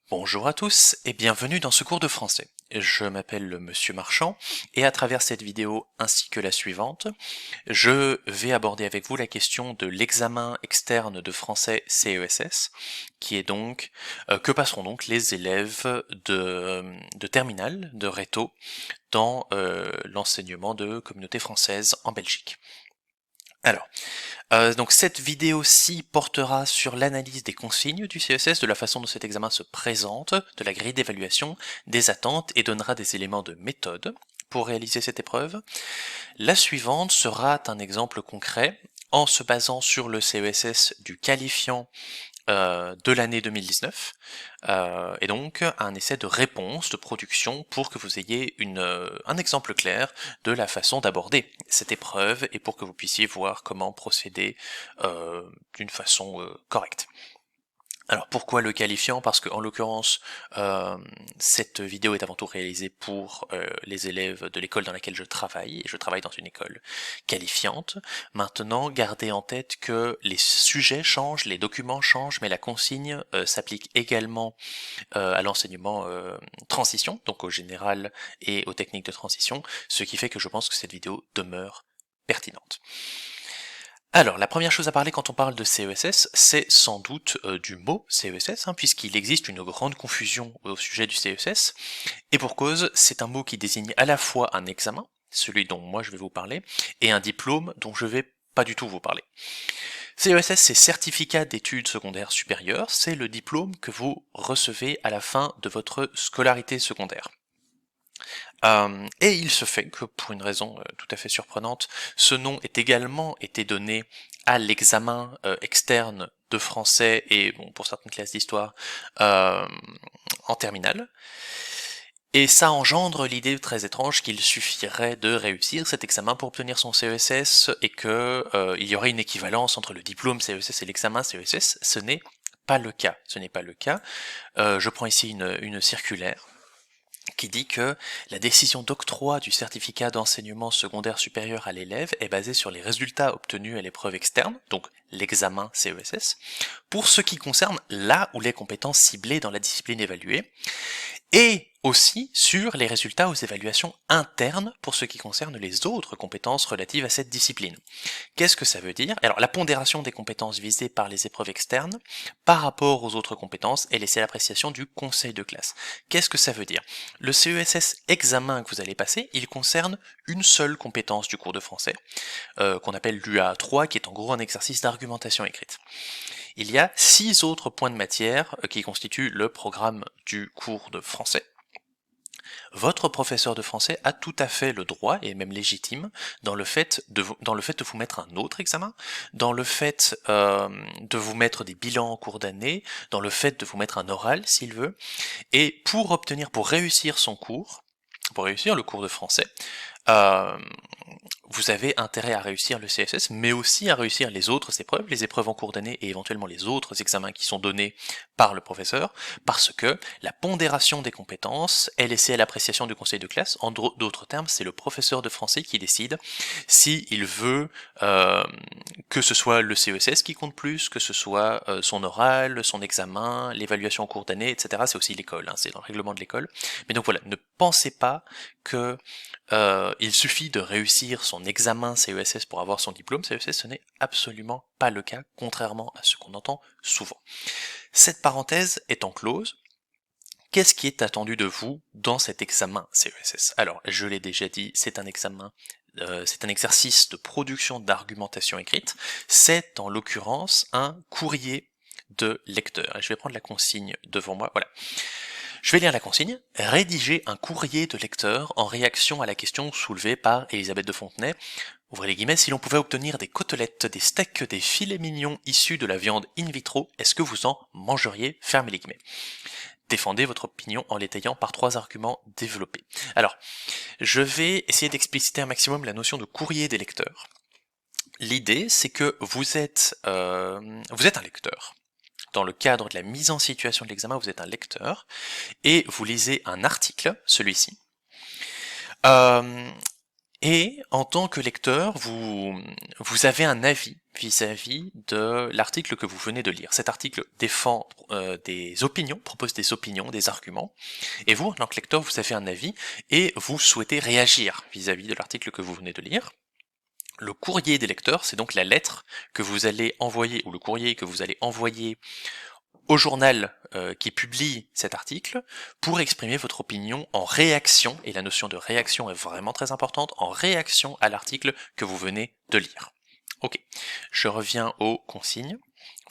Bonjour à tous et bienvenue dans ce cours de français. Je m'appelle Monsieur Marchand et à travers cette vidéo ainsi que la suivante, je vais aborder avec vous la question de l'examen externe de français CESS, qui est donc que passeront donc les élèves de terminale, de Réto, dans l'enseignement de communauté française en Belgique. Alors, donc cette vidéo-ci portera sur l'analyse des consignes du CESS, de la façon dont cet examen se présente, de la grille d'évaluation, des attentes et donnera des éléments de méthode pour réaliser cette épreuve. La suivante sera un exemple concret en se basant sur le CESS du qualifiant de l'année 2019, et donc un essai de réponse, de production, pour que vous ayez un exemple clair de la façon d'aborder cette épreuve, et pour que vous puissiez voir comment procéder d'une façon correcte. Alors pourquoi le qualifiant? Parce que en l'occurrence, cette vidéo est avant tout réalisée pour les élèves de l'école dans laquelle je travaille, et je travaille dans une école qualifiante. Maintenant, gardez en tête que les sujets changent, les documents changent, mais la consigne s'applique également à l'enseignement transition, donc au général et aux techniques de transition, ce qui fait que je pense que cette vidéo demeure pertinente. Alors, la première chose à parler quand on parle de CESS, c'est sans doute du mot CESS, puisqu'il existe une grande confusion au sujet du CESS, et pour cause, c'est un mot qui désigne à la fois un examen, celui dont moi je vais vous parler, et un diplôme dont je vais pas du tout vous parler. CESS, c'est Certificat d'études secondaires supérieures, c'est le diplôme que vous recevez à la fin de votre scolarité secondaire. Et il se fait que, pour une raison tout à fait surprenante, ce nom ait également été donné à l'examen externe de français et, bon, pour certaines classes d'histoire, en terminale. Et ça engendre l'idée très étrange qu'il suffirait de réussir cet examen pour obtenir son CESS, et que il y aurait une équivalence entre le diplôme CESS et l'examen CESS. Ce n'est pas le cas. Ce n'est pas le cas. Je prends ici une circulaire qui dit que la décision d'octroi du certificat d'enseignement secondaire supérieur à l'élève est basée sur les résultats obtenus à l'épreuve externe, donc l'examen CESS, pour ce qui concerne là où les compétences ciblées dans la discipline évaluée, et aussi sur les résultats aux évaluations internes pour ce qui concerne les autres compétences relatives à cette discipline. Qu'est-ce que ça veut dire? Alors, la pondération des compétences visées par les épreuves externes par rapport aux autres compétences est laissée à l'appréciation du conseil de classe. Qu'est-ce que ça veut dire? Le CESS examen que vous allez passer, il concerne une seule compétence du cours de français, qu'on appelle l'UA3, qui est en gros un exercice d'argumentation écrite. Il y a 6 autres points de matière qui constituent le programme du cours de français. Votre professeur de français a tout à fait le droit, et même légitime, dans le fait de vous mettre un autre examen, dans le fait de vous mettre des bilans en cours d'année, dans le fait de vous mettre un oral s'il veut, et pour réussir son cours, pour réussir le cours de français, euh, vous avez intérêt à réussir le CSS, mais aussi à réussir les autres épreuves, les épreuves en cours d'année et éventuellement les autres examens qui sont donnés par le professeur, parce que la pondération des compétences est laissée à l'appréciation du conseil de classe. En d'autres termes, c'est le professeur de français qui décide s'il veut que ce soit le CESS qui compte plus, que ce soit son oral, son examen, l'évaluation en cours d'année, etc. C'est aussi l'école, c'est dans le règlement de l'école. Mais donc voilà, ne pensez pas que il suffit de réussir son examen CESS pour avoir son diplôme CESS, ce n'est absolument pas le cas, contrairement à ce qu'on entend souvent. Cette parenthèse étant close, qu'est-ce qui est attendu de vous dans cet examen CESS? Alors, je l'ai déjà dit, c'est un examen, c'est un exercice de production d'argumentation écrite, c'est en l'occurrence un courrier de lecteur. Et je vais prendre la consigne devant moi, voilà. Je vais lire la consigne. Rédiger un courrier de lecteur en réaction à la question soulevée par Elisabeth de Fontenay. Ouvrez les guillemets, si l'on pouvait obtenir des côtelettes, des steaks, des filets mignons issus de la viande in vitro, est-ce que vous en mangeriez? Fermez les guillemets. Défendez votre opinion en l'étayant par 3 arguments développés. Alors, je vais essayer d'expliciter un maximum la notion de courrier des lecteurs. L'idée, c'est que vous êtes un lecteur. Dans le cadre de la mise en situation de l'examen, vous êtes un lecteur, et vous lisez un article, celui-ci, et en tant que lecteur, vous avez un avis vis-à-vis de l'article que vous venez de lire. Cet article défend des opinions, propose des opinions, des arguments, et vous, en tant que lecteur, vous avez un avis, et vous souhaitez réagir vis-à-vis de l'article que vous venez de lire. Le courrier des lecteurs, c'est donc la lettre que vous allez envoyer, ou le courrier que vous allez envoyer au journal qui publie cet article pour exprimer votre opinion en réaction, et la notion de réaction est vraiment très importante, en réaction à l'article que vous venez de lire. Ok, je reviens aux consignes.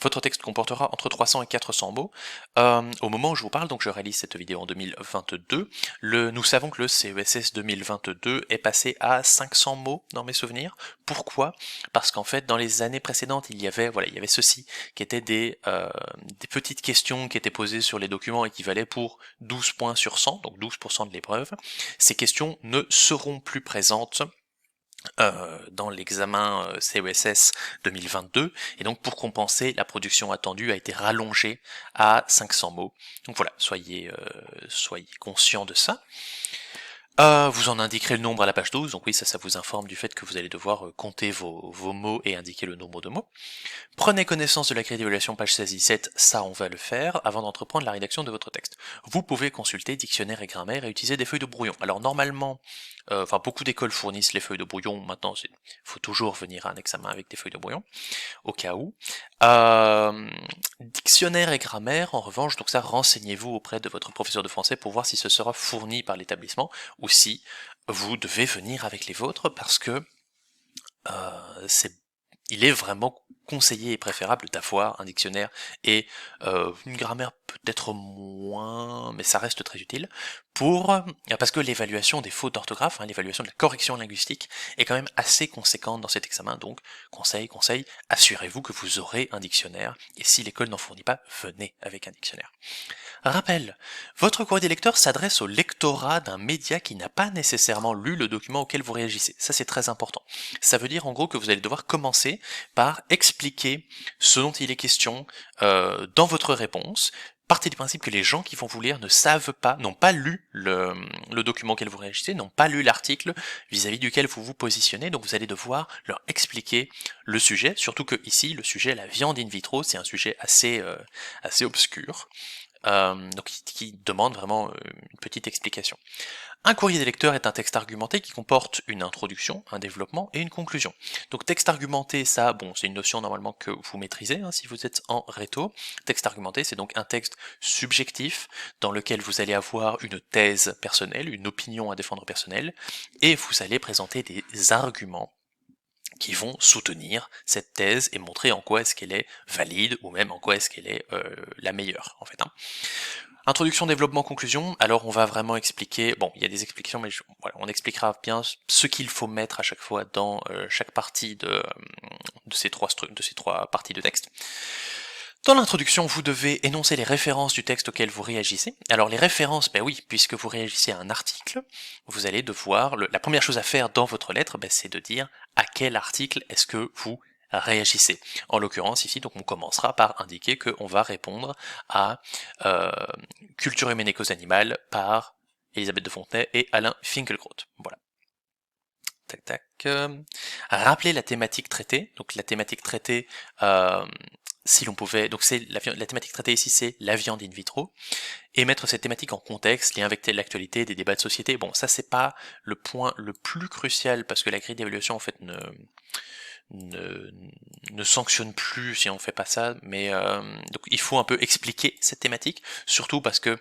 Votre texte comportera entre 300 et 400 mots. Au moment où je vous parle, donc je réalise cette vidéo en 2022, nous savons que le CESS 2022 est passé à 500 mots dans mes souvenirs. Pourquoi? Parce qu'en fait, dans les années précédentes, il y avait ceci, qui étaient des petites questions qui étaient posées sur les documents et qui valaient pour 12 points sur 100, donc 12% de l'épreuve. Ces questions ne seront plus présentes dans l'examen CESS 2022, et donc pour compenser, la production attendue a été rallongée à 500 mots. Donc voilà, soyez conscients de ça. Vous en indiquerez le nombre à la page 12, donc oui, ça vous informe du fait que vous allez devoir compter vos mots et indiquer le nombre de mots. Prenez connaissance de la grille d'évaluation page 16-17, ça on va le faire, avant d'entreprendre la rédaction de votre texte. Vous pouvez consulter dictionnaire et grammaire et utiliser des feuilles de brouillon. Alors normalement, beaucoup d'écoles fournissent les feuilles de brouillon, maintenant il faut toujours venir à un examen avec des feuilles de brouillon, au cas où. Dictionnaire et grammaire, en revanche, donc ça, renseignez-vous auprès de votre professeur de français pour voir si ce sera fourni par l'établissement, ou si vous devez venir avec les vôtres, parce que il est vraiment conseillé et préférable d'avoir un dictionnaire et une grammaire peut-être moins, mais ça reste très utile, parce que l'évaluation des fautes d'orthographe, l'évaluation de la correction linguistique est quand même assez conséquente dans cet examen, donc conseil, assurez-vous que vous aurez un dictionnaire, et si l'école n'en fournit pas, venez avec un dictionnaire. Rappel, votre courrier des lecteurs s'adresse au lectorat d'un média qui n'a pas nécessairement lu le document auquel vous réagissez. Ça, c'est très important. Ça veut dire en gros que vous allez devoir commencer par expliquer ce dont il est question dans votre réponse. Partez du principe que les gens qui vont vous lire ne savent pas, n'ont pas lu le document auquel vous réagissez, n'ont pas lu l'article vis-à-vis duquel vous vous positionnez, donc vous allez devoir leur expliquer le sujet, surtout que ici, le sujet, la viande in vitro, c'est un sujet assez obscur. Donc qui demande vraiment une petite explication. Un courrier des lecteurs est un texte argumenté qui comporte une introduction, un développement et une conclusion. Donc texte argumenté, ça, bon, c'est une notion normalement que vous maîtrisez si vous êtes en réto. Texte argumenté, c'est donc un texte subjectif dans lequel vous allez avoir une thèse personnelle, une opinion à défendre personnelle, et vous allez présenter des arguments qui vont soutenir cette thèse et montrer en quoi est-ce qu'elle est valide, ou même en quoi est-ce qu'elle est la meilleure, en fait. Introduction, développement, conclusion, alors on va vraiment expliquer, bon, il y a des explications, mais voilà, on expliquera bien ce qu'il faut mettre à chaque fois dans chaque partie de ces trois parties de texte. Dans l'introduction, vous devez énoncer les références du texte auquel vous réagissez. Alors les références, ben oui, puisque vous réagissez à un article, vous allez devoir, la première chose à faire dans votre lettre, c'est de dire à quel article est-ce que vous réagissez. En l'occurrence ici, donc on commencera par indiquer qu'on va répondre à Culture humaine et cause animale par Elisabeth de Fontenay et Alain Finkielkraut. Voilà. Tac tac. Rappeler la thématique traitée. Donc la thématique traitée, si l'on pouvait, donc c'est la thématique traitée ici, c'est la viande in vitro, et mettre cette thématique en contexte, lien avec l'actualité, des débats de société. Bon, ça c'est pas le point le plus crucial, parce que la grille d'évaluation en fait ne sanctionne plus si on fait pas ça, mais donc il faut un peu expliquer cette thématique, surtout parce que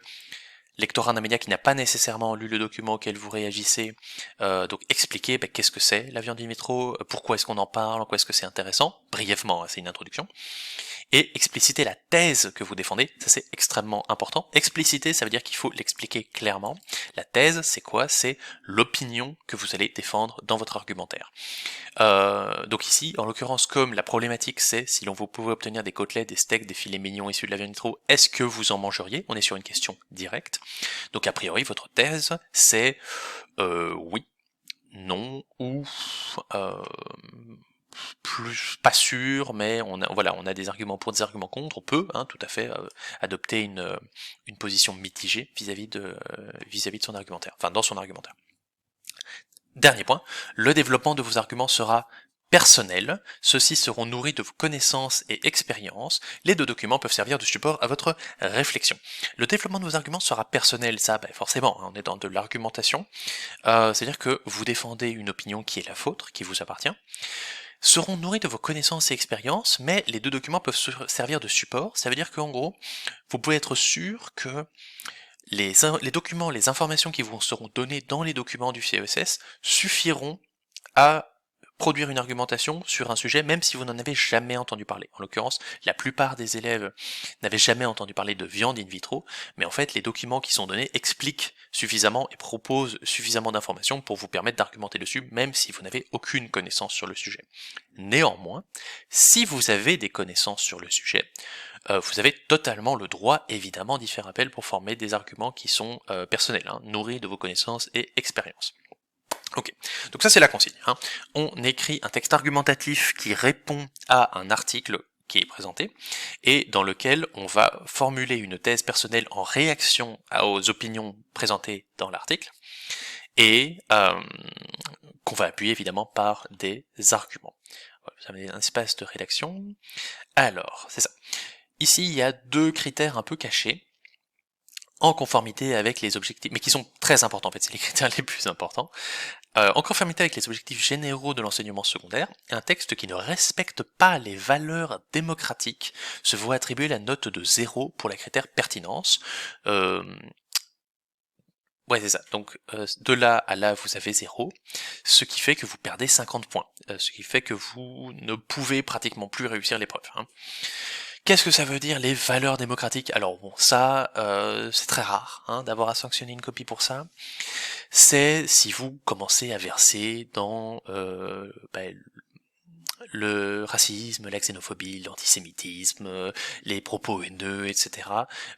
lectorat d'un média qui n'a pas nécessairement lu le document auquel vous réagissez, donc expliquer qu'est-ce que c'est la viande in vitro, pourquoi est-ce qu'on en parle, en quoi est-ce que c'est intéressant, brièvement, c'est une introduction, et expliciter la thèse que vous défendez, ça c'est extrêmement important. Expliciter, ça veut dire qu'il faut l'expliquer clairement. La thèse, c'est quoi? C'est l'opinion que vous allez défendre dans votre argumentaire. Donc ici, en l'occurrence, comme la problématique c'est si l'on vous pouvez obtenir des côtelettes, des steaks, des filets mignons issus de la viande in vitro, est-ce que vous en mangeriez? On est sur une question directe. Donc a priori, votre thèse, c'est oui, non, ou plus pas sûr, mais on a des arguments pour, des arguments contre. On peut tout à fait adopter une position mitigée vis-à-vis de son argumentaire, enfin dans son argumentaire. Dernier point, le développement de vos arguments sera personnels, ceux-ci seront nourris de vos connaissances et expériences, les deux documents peuvent servir de support à votre réflexion. Le développement de vos arguments sera personnel, ça forcément, on est dans de l'argumentation, c'est-à-dire que vous défendez une opinion qui est la vôtre, qui vous appartient, seront nourris de vos connaissances et expériences, mais les deux documents peuvent servir de support, ça veut dire qu'en gros, vous pouvez être sûr que les documents, les informations qui vous seront données dans les documents du CESS suffiront à produire une argumentation sur un sujet même si vous n'en avez jamais entendu parler. En l'occurrence, la plupart des élèves n'avaient jamais entendu parler de viande in vitro, mais en fait les documents qui sont donnés expliquent suffisamment et proposent suffisamment d'informations pour vous permettre d'argumenter dessus même si vous n'avez aucune connaissance sur le sujet. Néanmoins, si vous avez des connaissances sur le sujet, vous avez totalement le droit évidemment d'y faire appel pour former des arguments qui sont personnels, nourris de vos connaissances et expériences. Ok, donc ça c'est la consigne. On écrit un texte argumentatif qui répond à un article qui est présenté, et dans lequel on va formuler une thèse personnelle en réaction aux opinions présentées dans l'article, et qu'on va appuyer évidemment par des arguments. Voilà, vous avez un espace de rédaction. Alors, c'est ça. Ici, il y a deux critères un peu cachés, en conformité avec les objectifs, mais qui sont très importants en fait, c'est les critères les plus importants. En conformité avec les objectifs généraux de l'enseignement secondaire, un texte qui ne respecte pas les valeurs démocratiques se voit attribuer la note de 0 pour la critère pertinence. Ouais, c'est ça. Donc, de là à là, vous avez 0, ce qui fait que vous perdez 50 points, ce qui fait que vous ne pouvez pratiquement plus réussir l'épreuve. Qu'est-ce que ça veut dire les valeurs démocratiques? Alors bon, ça, c'est très rare d'avoir à sanctionner une copie pour ça. C'est si vous commencez à verser dans le racisme, la xénophobie, l'antisémitisme, les propos haineux, etc.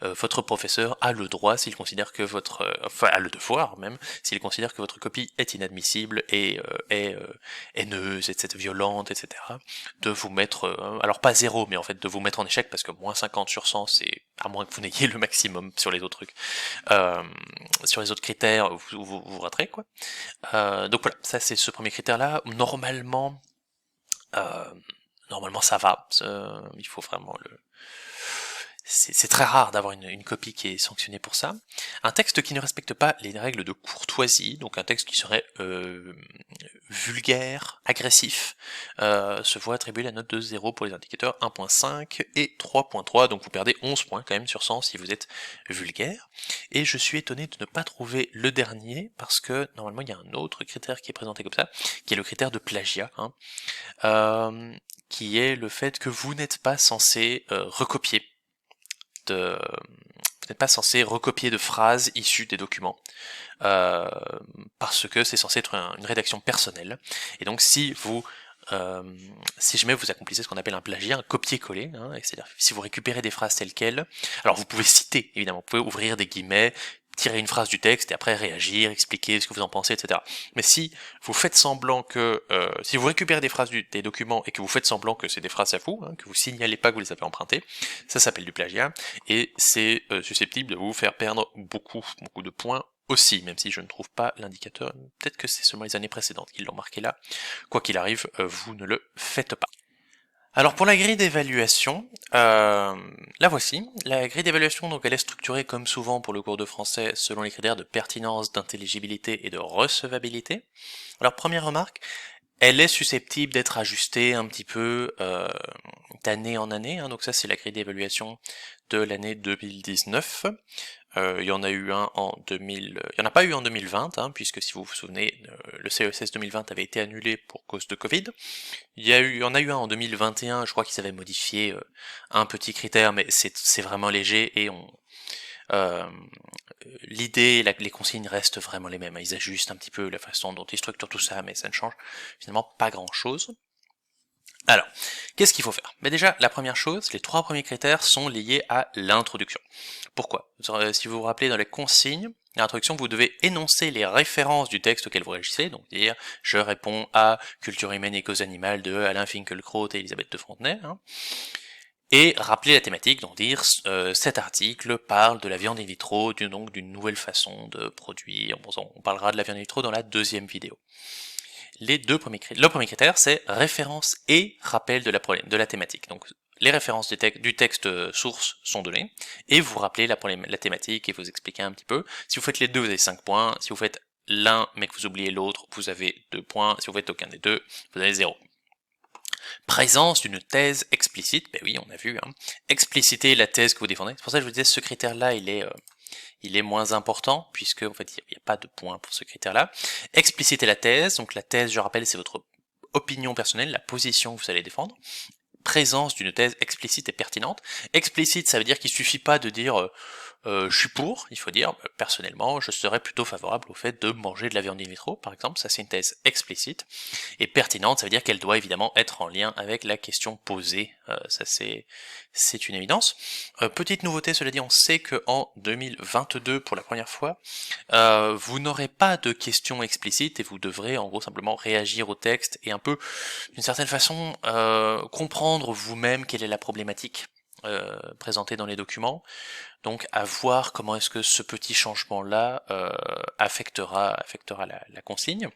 Votre professeur a le droit, s'il considère que a le devoir même, s'il considère que votre copie est inadmissible et est haineuse, etc., violente, etc., de vous mettre, alors pas 0, mais en fait de vous mettre en échec, parce que moins 50 sur 100, c'est à moins que vous n'ayez le maximum sur les autres trucs. Sur les autres critères, vous raterez, quoi. Donc voilà, ça c'est ce premier critère-là. Normalement ça va, il faut vraiment c'est très rare d'avoir une copie qui est sanctionnée pour ça. Un texte qui ne respecte pas les règles de courtoisie, donc un texte qui serait vulgaire, agressif, se voit attribuer la note de 0 pour les indicateurs 1.5 et 3.3, donc vous perdez 11 points quand même sur 100 si vous êtes vulgaire. Et je suis étonné de ne pas trouver le dernier, parce que normalement il y a un autre critère qui est présenté comme ça, qui est le critère de plagiat, qui est le fait que vous n'êtes pas censé recopier vous n'êtes pas censé recopier de phrases issues des documents, parce que c'est censé être une rédaction personnelle. Et donc si jamais vous accomplissez ce qu'on appelle un plagiat, un copier-coller, c'est-à-dire si vous récupérez des phrases telles quelles, alors vous pouvez citer, évidemment, vous pouvez ouvrir des guillemets, tirer une phrase du texte et après réagir, expliquer ce que vous en pensez, etc. Mais si vous faites semblant que, si vous récupérez des phrases des documents et que vous faites semblant que c'est des phrases à vous, que vous signalez pas que vous les avez empruntées, ça s'appelle du plagiat, et c'est susceptible de vous faire perdre beaucoup de points aussi, même si je ne trouve pas l'indicateur, peut-être que c'est seulement les années précédentes qui l'ont marqué là. Quoi qu'il arrive, vous ne le faites pas. Alors pour la grille d'évaluation, la voici. La grille d'évaluation, donc elle est structurée comme souvent pour le cours de français selon les critères de pertinence, d'intelligibilité et de recevabilité. Alors première remarque, elle est susceptible d'être ajustée un petit peu d'année en année, donc ça c'est la grille d'évaluation de l'année 2019. Il y en a eu un en 2000, il y en a pas eu en 2020, puisque si vous vous souvenez, le CESS 2020 avait été annulé pour cause de Covid. Il y en a eu un en 2021, je crois qu'ils avaient modifié un petit critère, mais c'est vraiment léger et l'idée, les consignes restent vraiment les mêmes. Ils ajustent un petit peu la façon dont ils structurent tout ça, mais ça ne change finalement pas grand chose. Alors, qu'est-ce qu'il faut faire? Mais déjà, la première chose, les 3 premiers critères sont liés à l'introduction. Pourquoi? Si vous vous rappelez dans les consignes, l'introduction, vous devez énoncer les références du texte auquel vous réagissez, donc dire « je réponds à Culture humaine et cause animale de Alain Finkielkraut et Elisabeth de Fontenay », et rappeler la thématique, donc dire cet article parle de la viande in vitro, donc d'une nouvelle façon de produire. Bon, on parlera de la viande in vitro dans la deuxième vidéo. Le premier critère, c'est référence et rappel de la thématique. Donc, les références du texte source sont données, et vous rappelez la thématique et vous expliquez un petit peu. Si vous faites les deux, vous avez 5 points. Si vous faites l'un, mais que vous oubliez l'autre, vous avez 2 points. Si vous faites aucun des deux, vous avez 0. Présence d'une thèse explicite, ben oui, on a vu, hein. Expliciter la thèse que vous défendez. C'est pour ça que je vous disais, ce critère-là, il est moins important, puisque en fait, il n'y a pas de point pour ce critère-là. Expliciter la thèse, donc la thèse, je rappelle, c'est votre opinion personnelle, la position que vous allez défendre. Présence d'une thèse explicite et pertinente. Explicite, ça veut dire qu'il suffit pas de dire je suis pour, il faut dire personnellement, je serais plutôt favorable au fait de manger de la viande in vitro, par exemple, ça c'est une thèse explicite. Et pertinente, ça veut dire qu'elle doit évidemment être en lien avec la question posée, ça c'est une évidence. Petite nouveauté, cela dit, on sait que en 2022, pour la première fois, vous n'aurez pas de questions explicites et vous devrez en gros simplement réagir au texte et un peu, d'une certaine façon, comprendre vous-même quelle est la problématique présentée dans les documents. Donc à voir comment est-ce que ce petit changement-là affectera la consigne.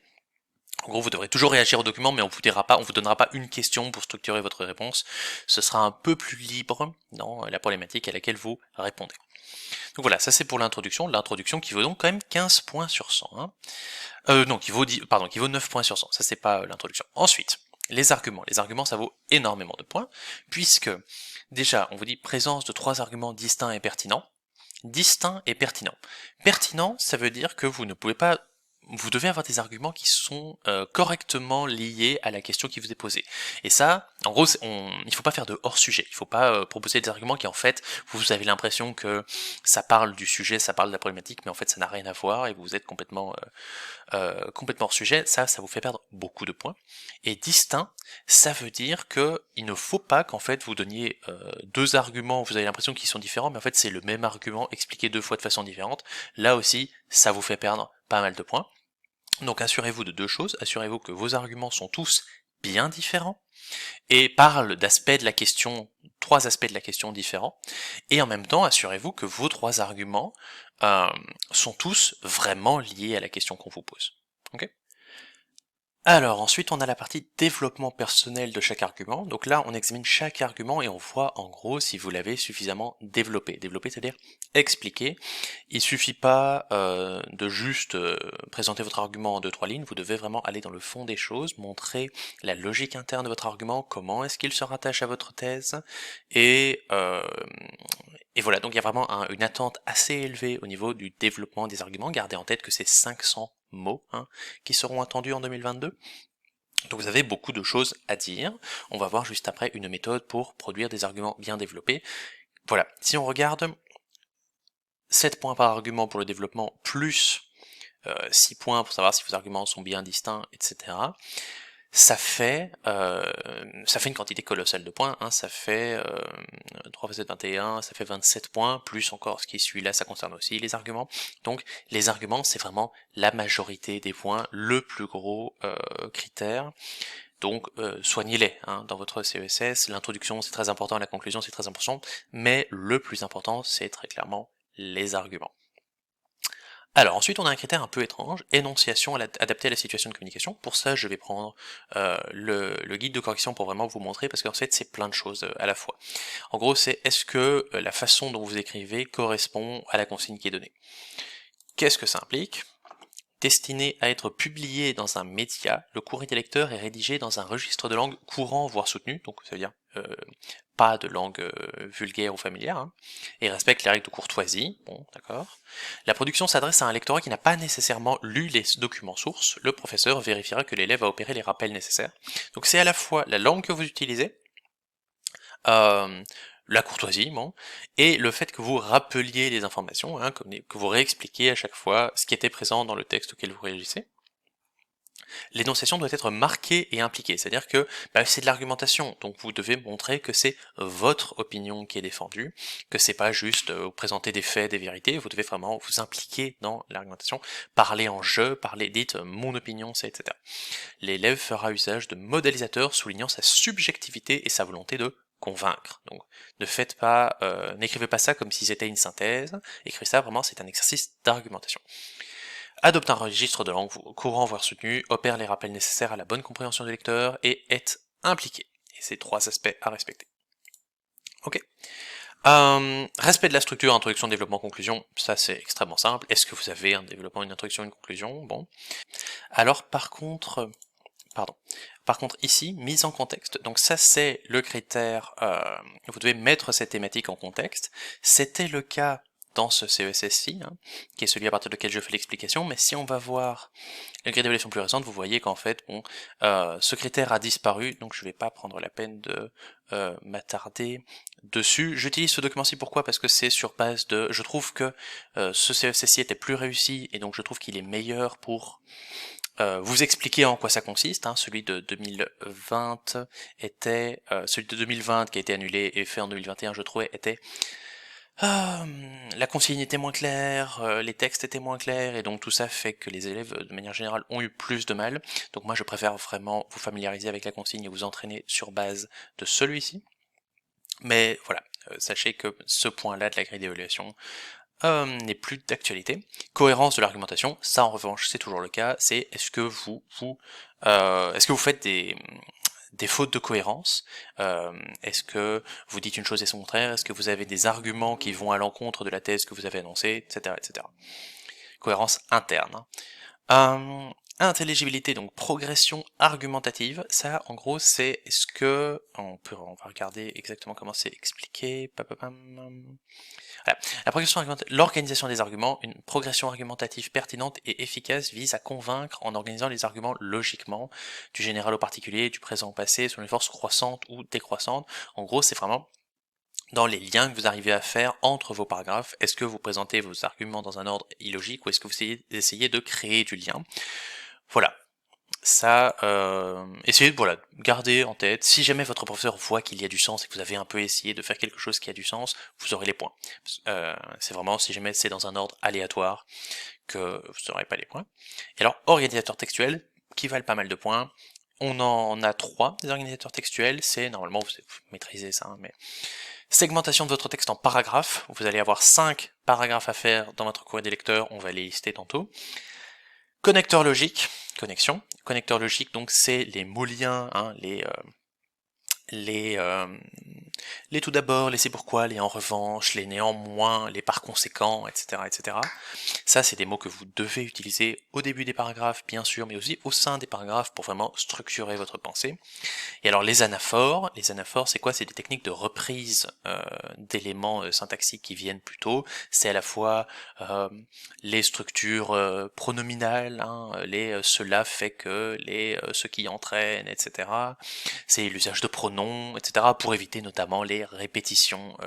En gros, vous devrez toujours réagir au document, mais on vous donnera pas une question pour structurer votre réponse. Ce sera un peu plus libre dans la problématique à laquelle vous répondez. Donc voilà, ça c'est pour l'introduction. L'introduction qui vaut donc quand même 15 points sur 100. Hein. Non, qui vaut 9 points sur 100. Ça c'est pas l'introduction. Ensuite, les arguments. Les arguments, ça vaut énormément de points, puisque déjà, on vous dit présence de 3 arguments distincts et pertinents. Distinct et pertinent. Pertinent, ça veut dire que vous devez avoir des arguments qui sont correctement liés à la question qui vous est posée. Et ça, en gros, il faut pas faire de hors-sujet. Il faut pas proposer des arguments qui, en fait, vous avez l'impression que ça parle du sujet, ça parle de la problématique, mais en fait, ça n'a rien à voir et vous êtes complètement hors sujet. Ça vous fait perdre beaucoup de points. Et distinct, ça veut dire que il ne faut pas qu'en fait vous donniez 2 arguments, vous avez l'impression qu'ils sont différents, mais en fait c'est le même argument expliqué 2 fois de façon différente. Là aussi, ça vous fait perdre pas mal de points. Donc assurez-vous de 2 choses, assurez-vous que vos arguments sont tous bien différents, et parlent d'aspects de la question, 3 aspects de la question différents, et en même temps assurez-vous que vos 3 arguments sont tous vraiment liés à la question qu'on vous pose. Okay. Alors ensuite on a la partie développement personnel de chaque argument. Donc là on examine chaque argument et on voit en gros si vous l'avez suffisamment développé. Développé c'est-à-dire expliqué. Il suffit pas de juste présenter votre argument en 2-3 lignes, vous devez vraiment aller dans le fond des choses, montrer la logique interne de votre argument, comment est-ce qu'il se rattache à votre thèse, et voilà, donc il y a vraiment une attente assez élevée au niveau du développement des arguments. Gardez en tête que c'est 500 mots qui seront attendus en 2022. Donc vous avez beaucoup de choses à dire. On va voir juste après une méthode pour produire des arguments bien développés. Voilà, si on regarde 7 points par argument pour le développement, plus 6 points pour savoir si vos arguments sont bien distincts, etc. Ça fait une quantité colossale de points, hein, ça fait 3 x 7, 21, ça fait 27 points, plus encore ce qui suit là, ça concerne aussi les arguments. Donc les arguments, c'est vraiment la majorité des points, le plus gros critère. Donc soignez-les hein, dans votre CESS, l'introduction c'est très important, la conclusion c'est très important, mais le plus important c'est très clairement les arguments. Alors ensuite on a un critère un peu étrange, énonciation adaptée à la situation de communication. Pour ça je vais prendre le guide de correction pour vraiment vous montrer, parce qu'en fait c'est plein de choses à la fois. En gros c'est est-ce que la façon dont vous écrivez correspond à la consigne qui est donnée. Qu'est-ce que ça implique ? Destiné à être publié dans un média, le courrier des lecteurs est rédigé dans un registre de langue courant voire soutenu, donc ça veut dire pas de langue vulgaire ou familière, hein, et respecte les règles de courtoisie, bon d'accord. La production s'adresse à un lectorat qui n'a pas nécessairement lu les documents sources, le professeur vérifiera que l'élève a opéré les rappels nécessaires. Donc c'est à la fois la langue que vous utilisez, la courtoisie, bon, et le fait que vous rappeliez les informations, hein, que vous réexpliquiez à chaque fois ce qui était présent dans le texte auquel vous réagissez. L'énonciation doit être marquée et impliquée, c'est-à-dire que c'est de l'argumentation, donc vous devez montrer que c'est votre opinion qui est défendue, que c'est pas juste présenter des faits, des vérités, vous devez vraiment vous impliquer dans l'argumentation, parler en jeu, dites mon opinion, c'est etc. L'élève fera usage de modélisateurs soulignant sa subjectivité et sa volonté de convaincre. Donc n'écrivez pas ça comme si c'était une synthèse, écrivez ça vraiment, c'est un exercice d'argumentation. adopte un registre de langue courant voire soutenu, opère les rappels nécessaires à la bonne compréhension du lecteur et est impliqué. Et ces 3 aspects à respecter. Ok. Respect de la structure, introduction, développement, conclusion, ça c'est extrêmement simple. Est-ce que vous avez un développement, une introduction, une conclusion? Bon. Alors par contre, ici, mise en contexte, donc ça c'est le critère, vous devez mettre cette thématique en contexte. C'était le cas dans ce CESS-ci, hein, qui est celui à partir duquel je fais l'explication, mais si on va voir le grille d'évaluation plus récente, vous voyez qu'en fait, bon, ce critère a disparu, donc je vais pas prendre la peine de m'attarder dessus. J'utilise ce document-ci pourquoi? Parce que c'est sur base de... Je trouve que ce CESS-ci était plus réussi, et donc je trouve qu'il est meilleur pour vous expliquer en quoi ça consiste, hein. Celui de 2020 était... celui de 2020 qui a été annulé et fait en 2021, je trouvais, était... la consigne était moins claire, les textes étaient moins clairs, et donc tout ça fait que les élèves, de manière générale, ont eu plus de mal. Donc moi je préfère vraiment vous familiariser avec la consigne et vous entraîner sur base de celui-ci. Mais voilà, sachez que ce point-là de la grille d'évaluation n'est plus d'actualité. Cohérence de l'argumentation, ça en revanche c'est toujours le cas, c'est est-ce que est-ce que vous faites des fautes de cohérence, est-ce que vous dites une chose et son contraire, est-ce que vous avez des arguments qui vont à l'encontre de la thèse que vous avez annoncée, etc. etc. Cohérence interne. Intelligibilité, donc progression argumentative, ça en gros c'est est-ce que, on va regarder exactement comment c'est expliqué, voilà. L'organisation des arguments, une progression argumentative pertinente et efficace vise à convaincre en organisant les arguments logiquement, du général au particulier, du présent au passé, selon une force croissante ou décroissante. En gros, c'est vraiment dans les liens que vous arrivez à faire entre vos paragraphes. Est-ce que vous présentez vos arguments dans un ordre illogique ou est-ce que vous essayez de créer du lien? Voilà. Ça, essayez de voilà, garder en tête, si jamais votre professeur voit qu'il y a du sens et que vous avez un peu essayé de faire quelque chose qui a du sens, vous aurez les points. C'est vraiment, si jamais c'est dans un ordre aléatoire, que vous n'aurez pas les points. Et alors, organisateurs textuels, qui valent pas mal de points, on en a 3, des organisateurs textuels, c'est, normalement, vous maîtrisez ça, hein, mais... Segmentation de votre texte en paragraphes, vous allez avoir 5 paragraphes à faire dans votre courrier des lecteurs, on va les lister tantôt. Connecteur logique, connexion. Connecteur logique, donc c'est les mots-liens, hein, les tout d'abord, les c'est pourquoi, les en revanche, les néanmoins, les par conséquent, etc., etc. Ça, c'est des mots que vous devez utiliser au début des paragraphes, bien sûr, mais aussi au sein des paragraphes pour vraiment structurer votre pensée. Et alors les anaphores, c'est quoi? C'est des techniques de reprise d'éléments syntaxiques qui viennent plus tôt. C'est à la fois les structures pronominales, hein, cela fait que, ce qui entraîne, etc. C'est l'usage de pronoms, etc. pour éviter notamment les répétitions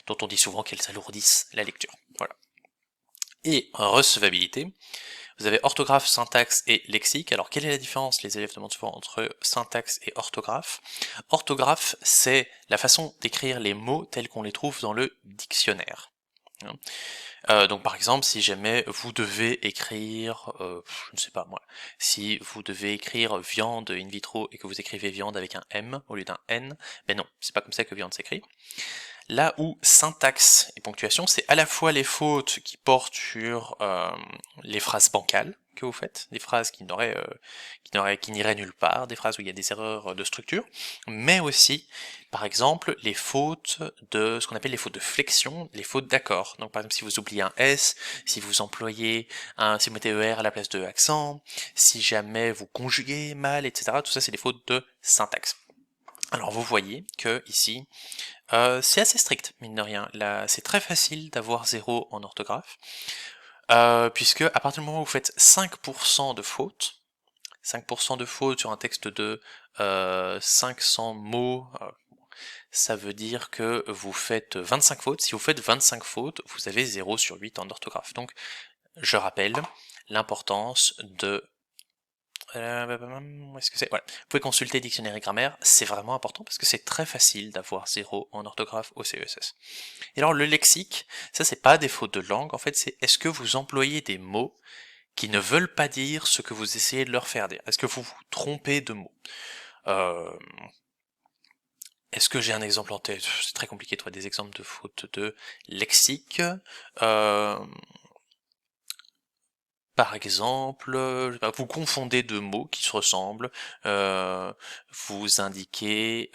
dont on dit souvent qu'elles alourdissent la lecture. Voilà. Et recevabilité. Vous avez orthographe, syntaxe et lexique. Alors quelle est la différence, les élèves demandent souvent, entre syntaxe et orthographe? Orthographe, c'est la façon d'écrire les mots tels qu'on les trouve dans le dictionnaire. Donc par exemple, si jamais vous devez écrire, je ne sais pas moi, si vous devez écrire viande in vitro et que vous écrivez viande avec un M au lieu d'un N, ben non, c'est pas comme ça que viande s'écrit. Là où syntaxe et ponctuation, c'est à la fois les fautes qui portent sur les phrases bancales que vous faites, des phrases qui n'iraient nulle part, des phrases où il y a des erreurs de structure, mais aussi, par exemple, les fautes de ce qu'on appelle les fautes de flexion, les fautes d'accord. Donc par exemple, si vous oubliez un S, si vous employez si vous mettez ER à la place de accent, si jamais vous conjuguez mal, etc. Tout ça, c'est des fautes de syntaxe. Alors vous voyez que ici, c'est assez strict, mine de rien. Là, c'est très facile d'avoir 0 en orthographe, puisque à partir du moment où vous faites 5% de fautes, 5% de fautes sur un texte de 500 mots, ça veut dire que vous faites 25 fautes. Si vous faites 25 fautes, vous avez 0 sur 8 en orthographe. Donc, je rappelle l'importance de... où est-ce que c'est? Voilà. Vous pouvez consulter dictionnaire et grammaire, c'est vraiment important parce que c'est très facile d'avoir 0 en orthographe au CESS. Et alors le lexique, ça c'est pas des fautes de langue, en fait c'est est-ce que vous employez des mots qui ne veulent pas dire ce que vous essayez de leur faire dire? Est-ce que vous vous trompez de mots? Est-ce que j'ai un exemple en tête? C'est très compliqué de trouver des exemples de fautes de lexique. par exemple, je sais pas, vous confondez deux mots qui se ressemblent, vous indiquez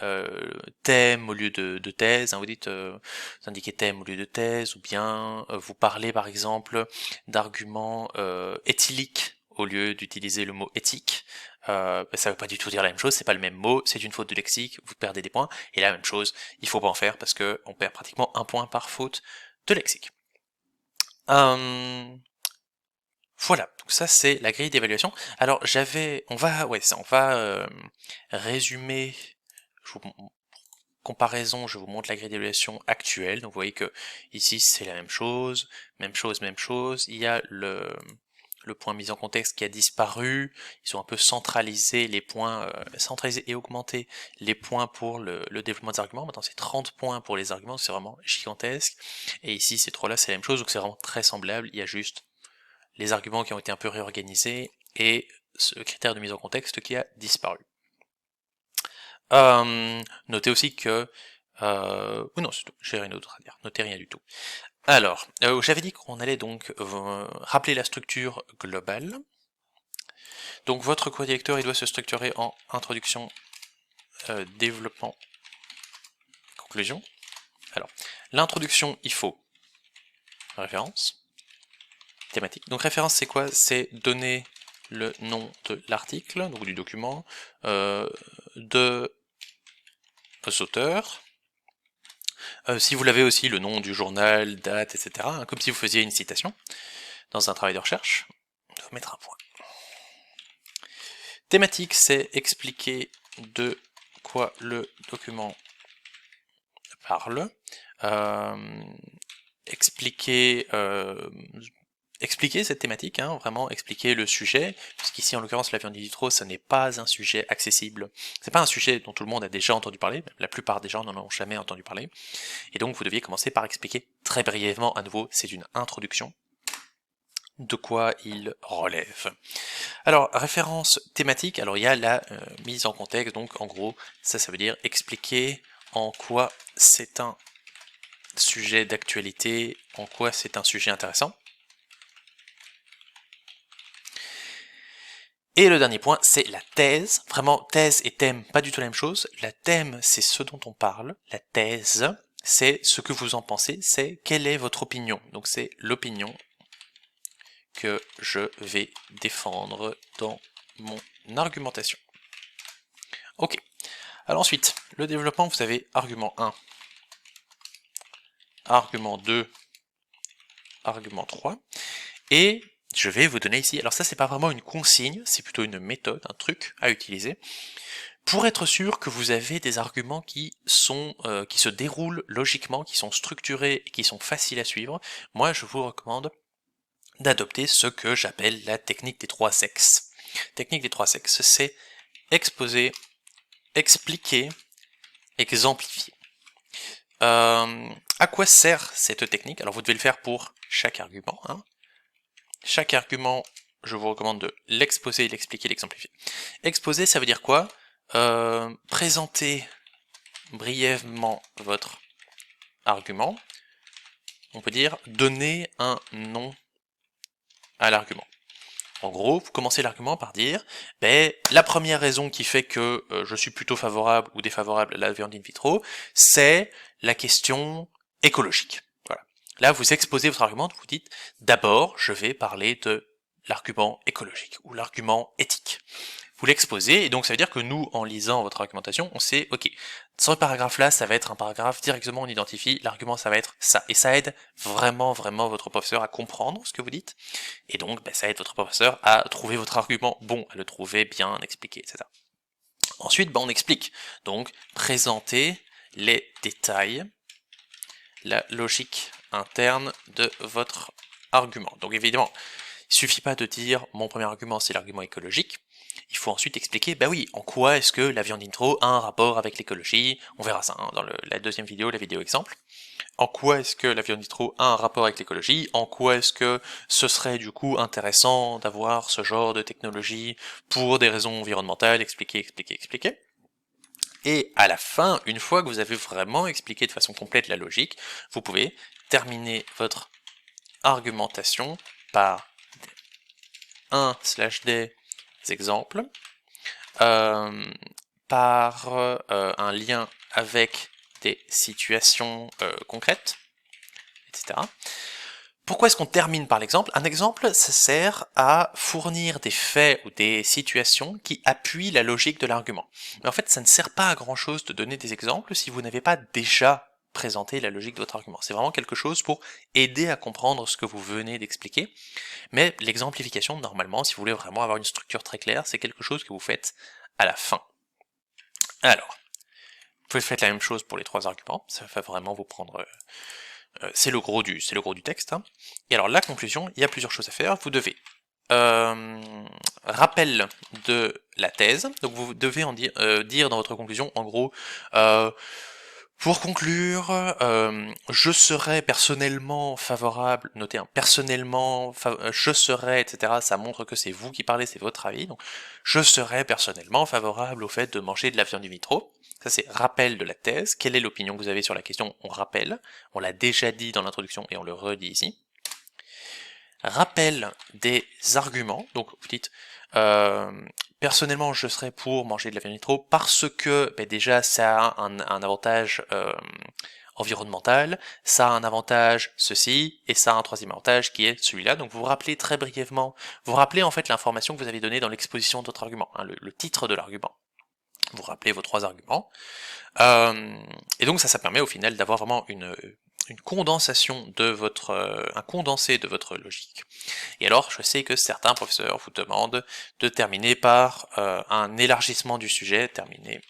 thème au lieu de thèse, hein, vous dites vous indiquez thème au lieu de thèse, ou bien vous parlez par exemple d'arguments éthyliques au lieu d'utiliser le mot éthique. Ça veut pas du tout dire la même chose, c'est pas le même mot, c'est une faute de lexique, vous perdez des points, et la même chose, il faut pas en faire parce que on perd pratiquement un point par faute de lexique. Voilà, donc ça c'est la grille d'évaluation. Alors on va résumer. Comparaison, je vous montre la grille d'évaluation actuelle. Donc vous voyez que ici c'est la même chose, même chose, même chose. Il y a le point mise en contexte qui a disparu. Ils ont un peu centralisé les points, centralisé et augmenté les points pour le développement des arguments. Maintenant c'est 30 points pour les arguments, c'est vraiment gigantesque. Et ici ces trois-là c'est la même chose, donc c'est vraiment très semblable. Il y a juste les arguments qui ont été un peu réorganisés, et ce critère de mise en contexte qui a disparu. Notez aussi que... non, c'est tout, j'ai rien d'autre à dire, notez rien du tout. Alors, j'avais dit qu'on allait donc rappeler la structure globale. Donc votre cours directeur, il doit se structurer en introduction, développement, conclusion. Alors, l'introduction, il faut référence, thématique. Donc référence, c'est quoi? C'est donner le nom de l'article, donc du document, de vos auteurs. Si vous l'avez aussi, le nom du journal, date, etc., hein, comme si vous faisiez une citation dans un travail de recherche, on va mettre un point. Thématique, c'est expliquer de quoi le document parle, expliquer cette thématique, hein, vraiment expliquer le sujet, puisqu'ici en l'occurrence la viande in vitro, ce n'est pas un sujet accessible, c'est pas un sujet dont tout le monde a déjà entendu parler, la plupart des gens n'en ont jamais entendu parler, et donc vous deviez commencer par expliquer très brièvement, à nouveau, c'est une introduction, de quoi il relève. Alors, référence thématique, alors il y a la mise en contexte, donc en gros, ça veut dire expliquer en quoi c'est un sujet d'actualité, en quoi c'est un sujet intéressant. Et le dernier point, c'est la thèse. Vraiment, thèse et thème, pas du tout la même chose. La thème, c'est ce dont on parle. La thèse, c'est ce que vous en pensez, c'est quelle est votre opinion. Donc c'est l'opinion que je vais défendre dans mon argumentation. Ok. Alors ensuite, le développement, vous avez argument 1, argument 2, argument 3, et je vais vous donner ici, alors ça c'est pas vraiment une consigne, c'est plutôt une méthode, un truc à utiliser, pour être sûr que vous avez des arguments qui se déroulent logiquement, qui sont structurés et qui sont faciles à suivre. Moi je vous recommande d'adopter ce que j'appelle la technique des 3 sexes. Technique des 3 sexes, c'est exposer, expliquer, exemplifier. À quoi sert cette technique? Alors vous devez le faire pour chaque argument. Hein. Chaque argument, je vous recommande de l'exposer, l'expliquer, l'exemplifier. Exposer, ça veut dire quoi? Présenter brièvement votre argument. On peut dire donner un nom à l'argument. En gros, vous commencez l'argument par dire, la première raison qui fait que je suis plutôt favorable ou défavorable à la viande in vitro, c'est la question écologique. Voilà. Là, vous exposez votre argument, vous dites, d'abord, je vais parler de l'argument écologique ou l'argument éthique. Vous l'exposez, et donc ça veut dire que nous, en lisant votre argumentation, on sait, ok, ce paragraphe-là, ça va être un paragraphe, directement on identifie, l'argument ça va être ça, et ça aide vraiment, vraiment votre professeur à comprendre ce que vous dites, et donc ça aide votre professeur à trouver votre argument bon, à le trouver bien expliqué, etc. Ensuite, on explique, donc présenter les détails, la logique interne de votre argument. Donc évidemment, il suffit pas de dire mon premier argument c'est l'argument écologique, il faut ensuite expliquer, oui, en quoi est-ce que la viande intro a un rapport avec l'écologie, on verra ça hein, dans la deuxième vidéo, la vidéo exemple. En quoi est-ce que la viande intro a un rapport avec l'écologie, en quoi est-ce que ce serait du coup intéressant d'avoir ce genre de technologie pour des raisons environnementales, expliquer. Et à la fin, une fois que vous avez vraiment expliqué de façon complète la logique, vous pouvez terminer votre argumentation par 1/des exemples par un lien avec des situations concrètes, etc. Pourquoi est-ce qu'on termine par l'exemple? Un exemple, ça sert à fournir des faits ou des situations qui appuient la logique de l'argument. Mais en fait, ça ne sert pas à grand chose de donner des exemples si vous n'avez pas déjà présenté la logique de votre argument. C'est vraiment quelque chose pour aider à comprendre ce que vous venez d'expliquer. Mais l'exemplification, normalement, si vous voulez vraiment avoir une structure très claire, c'est quelque chose que vous faites à la fin. Alors, vous faites la même chose pour les 3 arguments, ça va vraiment vous prendre... c'est le gros du texte. Hein. Et alors la conclusion, il y a plusieurs choses à faire. Vous devez rappel de la thèse. Donc vous devez en dire dans votre conclusion, en gros, pour conclure, je serais personnellement favorable, notez un personnellement, je serais, etc. Ça montre que c'est vous qui parlez, c'est votre avis. Donc je serais personnellement favorable au fait de manger de la viande in vitro. Ça c'est rappel de la thèse. Quelle est l'opinion que vous avez sur la question? On rappelle. On l'a déjà dit dans l'introduction et on le redit ici. Rappel des arguments. Donc vous dites personnellement je serais pour manger de la viande in vitro parce que déjà ça a un avantage environnemental, ça a un avantage ceci, et ça a un troisième avantage qui est celui-là. Donc vous vous rappelez très brièvement, vous rappelez en fait l'information que vous avez donnée dans l'exposition de votre argument, hein, le titre de l'argument. Vous rappelez vos 3 arguments. Et donc ça permet au final d'avoir vraiment une condensation de votre... un condensé de votre logique. Et alors, je sais que certains professeurs vous demandent de terminer par un élargissement du sujet, terminer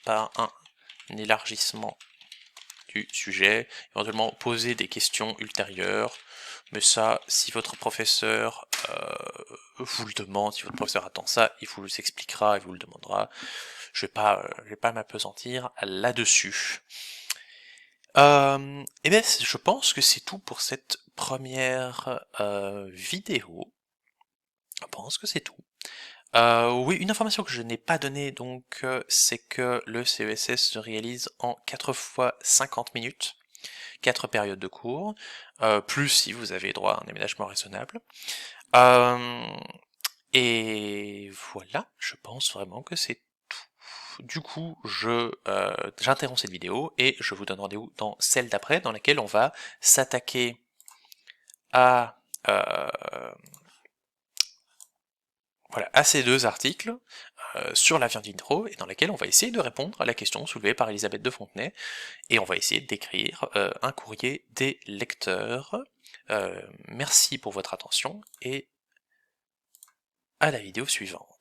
par un élargissement du sujet, éventuellement poser des questions ultérieures, mais ça, si votre professeur vous le demande, si votre professeur attend ça, il vous expliquera, il vous le demandera. Je vais pas m'appesantir là-dessus. Et bien, je pense que c'est tout pour cette première vidéo. Je pense que c'est tout. Oui, une information que je n'ai pas donnée, donc, c'est que le CESS se réalise en 4 fois 50 minutes, 4 périodes de cours, plus si vous avez droit à un aménagement raisonnable. Et voilà, je pense vraiment que c'est tout. Du coup, j'interromps cette vidéo et je vous donne rendez-vous dans celle d'après, dans laquelle on va s'attaquer à ces 2 articles sur la viande in vitro, et dans laquelle on va essayer de répondre à la question soulevée par Elisabeth de Fontenay, et on va essayer d'écrire un courrier des lecteurs. Merci pour votre attention, et à la vidéo suivante.